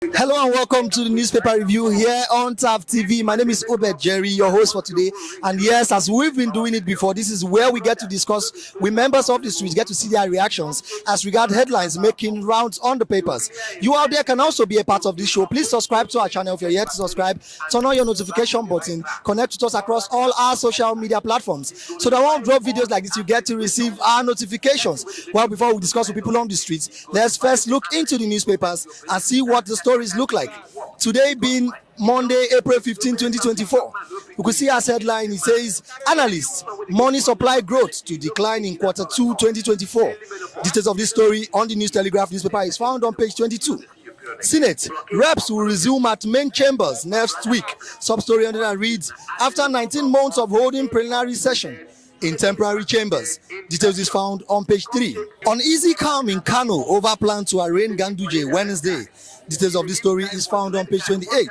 Hello and welcome to the newspaper review here on TAF TV. My name is Obed Jerry, your host for today. And yes, as we've been doing it before, this is where we get to discuss with members of the streets, get to see their reactions as regard headlines making rounds on the papers. You out there can also be a part of this show. Please subscribe to our channel if you're yet to subscribe. Turn on your notification button. Connect with us across all our social media platforms so that when we drop videos like this, you get to receive our notifications. Well, before we discuss with people on the streets, let's first look into the newspapers and see what the stories look like. Today being Monday, April 15, 2024. You can see as headline, it says, Analysts, money supply growth to decline in quarter 2, 2024. Details of this story on the News Telegraph newspaper is found on page 22. Senate, reps will resume at main chambers next week. Sub-story under that reads, after 19 months of holding plenary session in temporary chambers. Details is found on page 3. Uneasy calm in Kano over plan to arraign Ganduje Wednesday. Details of this story is found on page 28.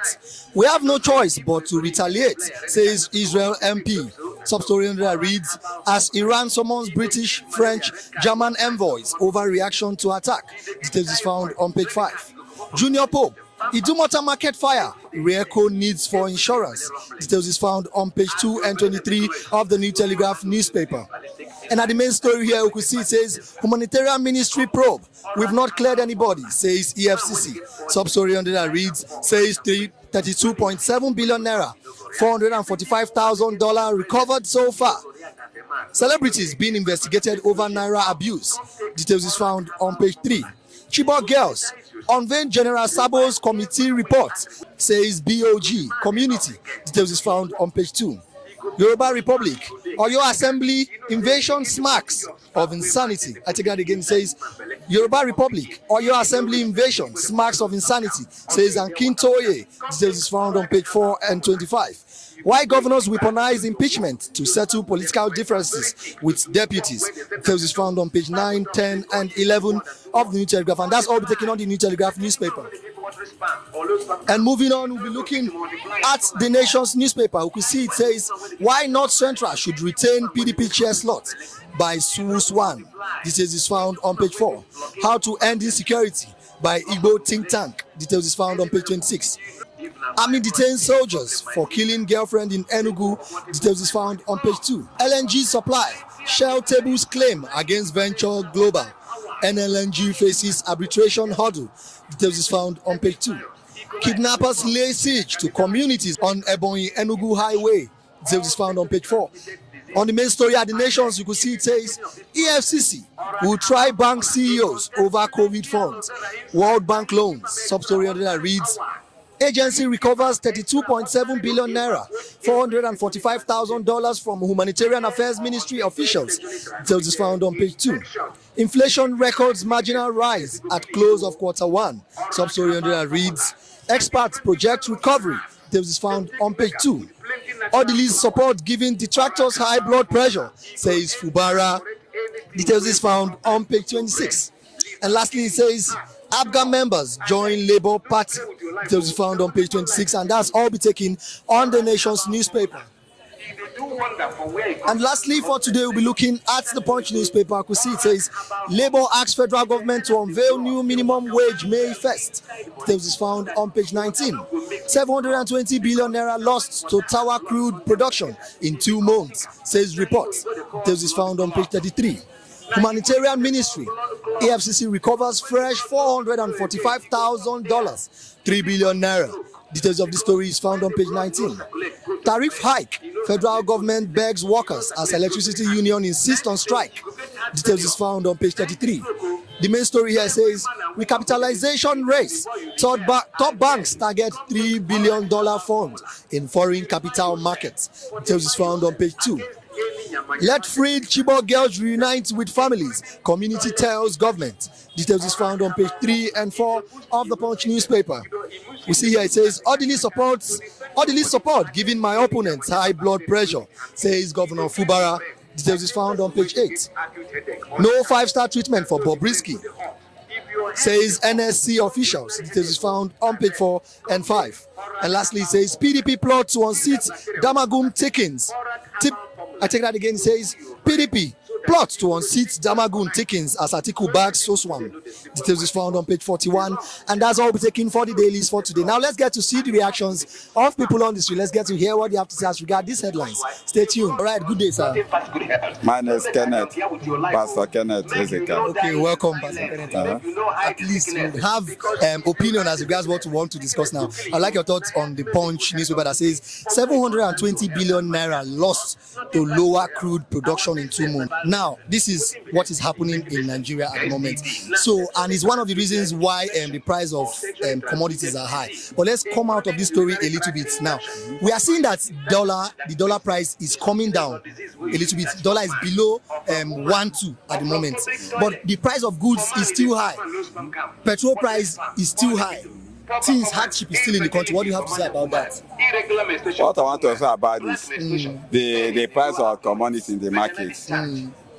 We have no choice but to retaliate, says Israel MP. Sub-story under that reads, as Iran summons British, French, German envoys over reaction to attack. Details is found on page 5. Junior Pope, Idumota market fire, Reco needs for insurance. Details is found on page 2 and 23 of the New Telegraph newspaper. And at the main story here, we could see it says, Humanitarian Ministry probe. We've not cleared anybody, says EFCC. Sub-story under that reads, says 32.7 billion Naira, $445,000 recovered so far. Celebrities being investigated over Naira abuse. Details is found on page 3. Chibok girls unveil General Sabo's committee report, says BOG community. Details is found on page 2. Yoruba Republic, Oyo Assembly invasion smacks of insanity. I take that again, says Yoruba Republic, Oyo Assembly invasion smacks of insanity, says Akintoye. Details is found on page 4 and 25. Why governors weaponize impeachment to settle political differences with deputies. Details is found on page 9, 10, and 11 of the New Telegraph, and that's all be taken on the New Telegraph newspaper. And moving on, we'll be looking at the Nation's newspaper. We can see it says, why North Central should retain PDP chair slot by Swan. Details is found on page 4. How to end insecurity by Igbo think tank. Details is found on page 26. Army detains soldiers for killing girlfriend in Enugu. Details is found on page 2. LNG supply, Shell tables claim against Venture Global. NLNG faces arbitration hurdle. Details is found on page 2. Kidnappers lay siege to communities on Ebonyi Enugu Highway. Details is found on page 4. On the main story at the Nations, you can see it says, EFCC will try bank CEOs over COVID funds. World Bank loans. Sub-story under that reads, agency recovers 32.7 billion Naira, $445,000 from Humanitarian Affairs Ministry officials. Details is found on page 2. Inflation records marginal rise at close of quarter 1. Sub-story under that reads, experts project recovery. Details is found on page 2. Orderlies support giving detractors high blood pressure, says Fubara. Details is found on page 26. And lastly, it says, ABGA members join Labour Party. Details is found on page 26, and that's all be taken on the Nation's newspaper. And lastly, for today, we'll be looking at the Punch newspaper. I could see it says, Labour asks federal government to unveil new minimum wage May 1st. Details is found on page 19. 720 billion Naira lost to Tower Crude production in 2 months, says report. Details is found on page 33. Humanitarian Ministry, AFCC recovers fresh $445,000, 3 billion Naira. Details of the story is found on page 19. Tariff hike, federal government begs workers as electricity union insists on strike. Details is found on page 33. The main story here says, recapitalization race, top banks target $3 billion fund in foreign capital markets. Details is found on page 2. Let freed Chibok girls reunite with families, community tells government. Details is found on page 3 and 4 of the Punch newspaper. We see here it says, orderly support giving my opponents high blood pressure, says Governor Fubara. Details is found on page 8. No 5-star treatment for Bobrisky, says NSC officials. Details is found on page 4 and 5. And lastly, it says PDP plot to unseat Damagum Takins. I take that again. It says PDP Plot to unseat Damagun Takins as Atiku backs Soswan. Details is found on page 41. And that's all we'll be taking for the dailies for today. Now let's get to see the reactions of people on the street. Let's get to hear what they have to say as regard these headlines. Stay tuned. All right, good day, sir. My name is Kenneth, Pastor Kenneth Ezekiel. Okay, welcome, Pastor Kenneth. At least you have opinion as regards what we want to discuss now. I'd like your thoughts on the Punch newspaper that says 720 billion naira lost to lower crude production in 2 months. Now, this is what is happening in Nigeria at the moment. So, and it's one of the reasons why the price of commodities are high. But let's come out of this story a little bit now. We are seeing that the dollar price is coming down a little bit. Dollar is below 1.2 at the moment. But the price of goods is still high. Petrol price is still high. Things hardship is still in the country. What do you have to say about that? What I want to say about this, the price of commodities in the market,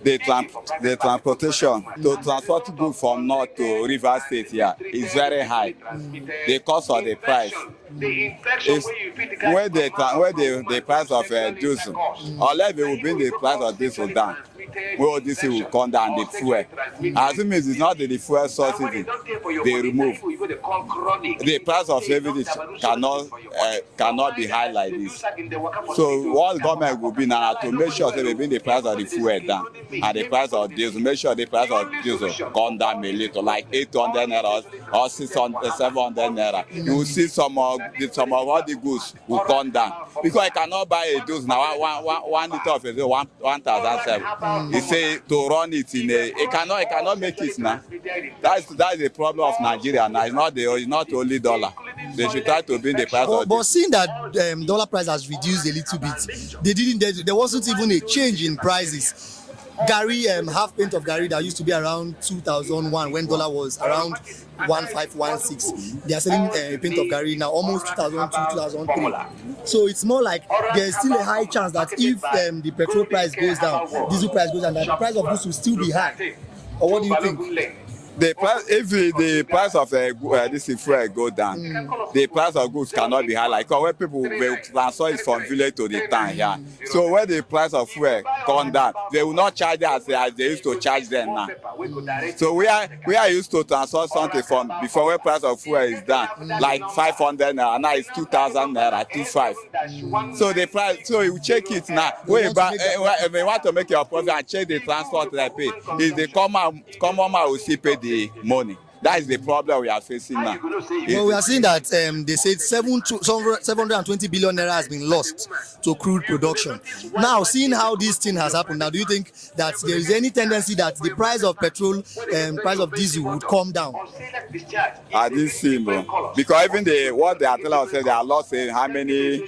the transportation to transport goods from north to River State here is very high. The cost of the price is where the price of diesel, unless they will bring the price of diesel down, well, this will come down the fuel. Assuming it's not the fuel subsidy they remove, the price of everything cannot be high like this. So what the government will be now to make sure they bring the price of the fuel down and the price of diesel, make sure the price of diesel come down a little, like 800 naira or 600, 700 naira. You will see some of all the goods will come down because I cannot buy a diesel now. One liter of diesel 1,007. He say to run it in it cannot make it now. That's the problem of Nigeria now. It's not only dollar. They should try to bring the price of but seeing that dollar price has reduced a little bit, there wasn't even a change in prices. Gary, half pint of Gary that used to be around 2001 when dollar was around 1516. They are selling a pint of Gary now almost 2002, 2003. So it's more like there's still a high chance that if the petrol price goes down, diesel price goes down, that the price of goods will still be high. Or what do you think? The price, if the price of this fuel go down, the price of goods cannot be high. Like when people will transfer it from village to the town here. So when the price of fuel come down, they will not charge as they used to charge them now. So we are used to transfer something from before when price of fuel is down, like 500 naira, now it's 2,000 naira, 25. So the price, so you check it now. When you want to make your profit and check the transport they pay, is the common man will still pay the money. That is the problem we are facing now. Well, we are seeing that they said 720 billion naira has been lost to crude production. Now, seeing how this thing has happened, now do you think that there is any tendency that the price of petrol and price of diesel would come down? I didn't see, bro. Because even what they are telling us, they are lost in how many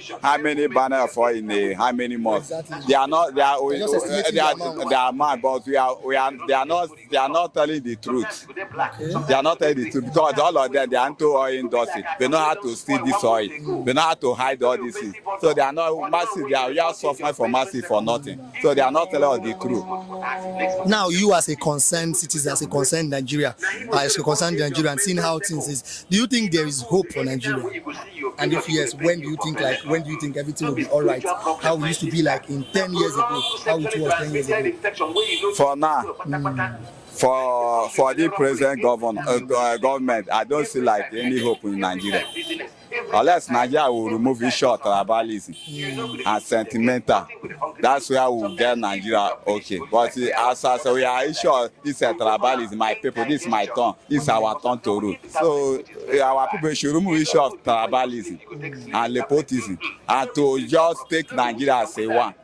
banners for in how many months. Exactly. They are mad, but they are not telling the truth. Okay. Not tell the truth because all of them they are into oil industry. They know how to steal this oil. They know how to hide all these things. So they are not massive. They are just suffering for massive for nothing. So they are not telling us the truth. Now, you as a concerned citizen, as a concerned Nigeria, seeing how things is, do you think there is hope for Nigeria? And if yes, when do you think everything will be all right? How it used to be like in 10 years ago? How it was 10 years ago? For now. For the present government, I don't see like any hope in Nigeria. Unless Nigeria will remove issue of tribalism and sentimental, that's where we will get Nigeria okay. But as we are issue this tribalism, my people, this is my turn, this is our turn to rule. So our people should remove issue of tribalism and nepotism and to just take Nigeria as a one.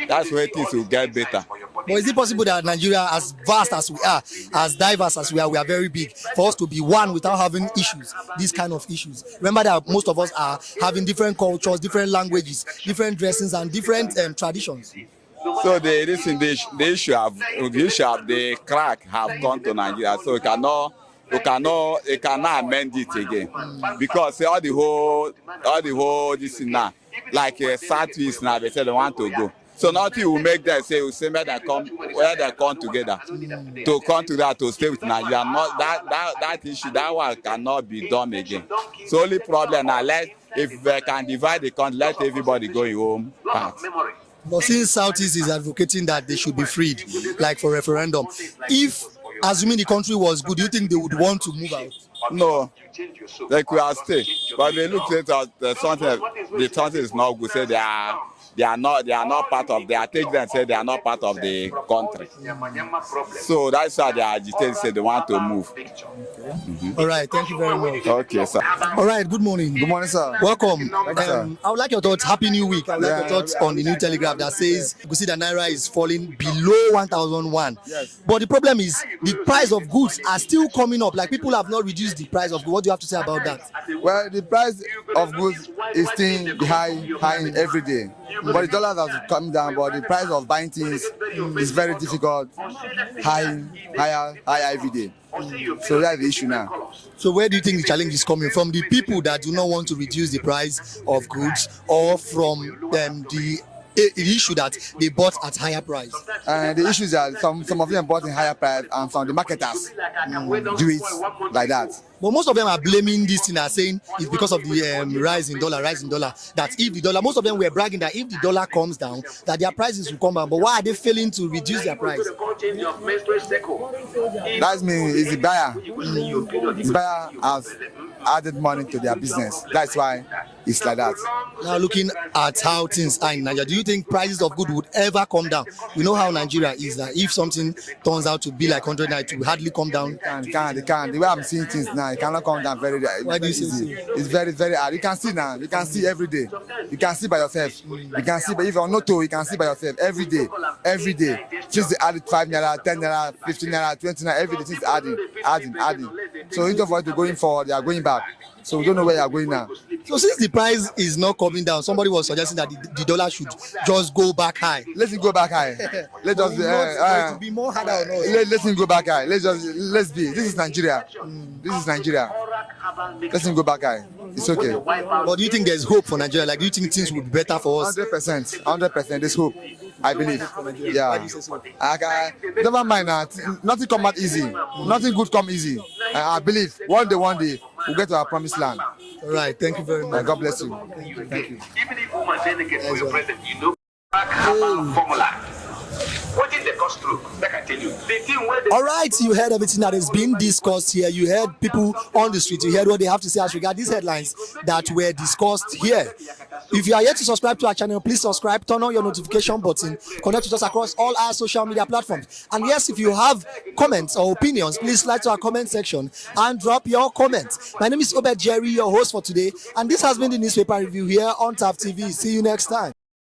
That's where things will get better. But is it possible that Nigeria, as vast as we are, as diverse as we are very big, for us to be one without having issues, these kind of issues? Remember that most of us are having different cultures, different languages, different dressings, and different traditions. So the issue of the crack have come to Nigeria, so you cannot amend it again because all the whole this now, like Southeast now, they say they want to go. So nothing will make them say where they come together to stay with Nigeria. Not that issue, that one cannot be done again. So only problem now, if they can divide the country, let everybody go in home path. But since Southeast is advocating that they should be freed, like for referendum, if assuming the country was good, do you think they would want to move out? No, like we are stay, but they look at the something is not good. Say they are not part of. They are taking and say they are not part of the country. So that's why they agitate. Say they want to move. All right, thank you very much. Okay, sir. All right, good morning. Good morning, sir. Welcome. Thank you, sir. I would like your thoughts. Happy New Week. I would like your thoughts on the new telegraph that says you see that Naira is falling below 1,001. Yes. But the problem is the price of goods are still coming up. Like people have not reduced the price of goods. What do you have to say about that? Well, the price of goods is still high every day. But the dollars have come down, but the price of buying things is very difficult, higher every day. So that's the issue now. So where do you think the challenge is coming from? The people that do not want to reduce the price of goods, or from the issue that they bought at higher price? And the issue is that some of them bought in higher price, and some of the marketers do it like that. But most of them are blaming this thing, are saying it's because of the rise in dollar. That if the dollar, most of them were bragging that if the dollar comes down, that their prices will come down. But why are they failing to reduce their price? That's mean is the buyer. The buyer has added money to their business. That's why it's like that. Now looking at how things are in Nigeria, do you think prices of goods would ever come down? We know how Nigeria is, that if something turns out to be like 100 naira, it will hardly come down. They can't. The way I'm seeing things now, it cannot come down very Why do you easy. say so? It's very, very hard. You can see now. You can see every day. You can see by yourself. You can see, but if you're not told, you can see by yourself every day. Every day. Since they added 5 naira, 10 naira, 15 naira, 20 naira, every day since adding. So instead of what they're going forward, they are going back. So we don't know where you are going now. So since the price is not coming down, somebody was suggesting that the dollar should just go back high. Let it go back high. Let us it will be more harder on us. let him go back high. Let's be. This is Nigeria. This is Nigeria. Let him go back high. It's okay. But do you think there's hope for Nigeria? Like, do you think things would be better for us? 100%. There's hope. I believe. Yeah. Never mind now. Nothing come out easy. Nothing good come easy. I believe one day we'll get to our promised land. All right. Thank you very much. God bless you. Thank you. Even if woman delegate for your president, you know, formula. What is the cost through? Like I tell you, the thing where All right, you heard everything that is being discussed here. You heard people on the street. You heard what they have to say as regards these headlines that were discussed here. If you are yet to subscribe to our channel, please subscribe, turn on your notification button, connect with us across all our social media platforms. And yes, if you have comments or opinions, please slide to our comment section and drop your comments. My name is Obed Jerry, your host for today, and this has been the newspaper review here on TAF TV. See you next time.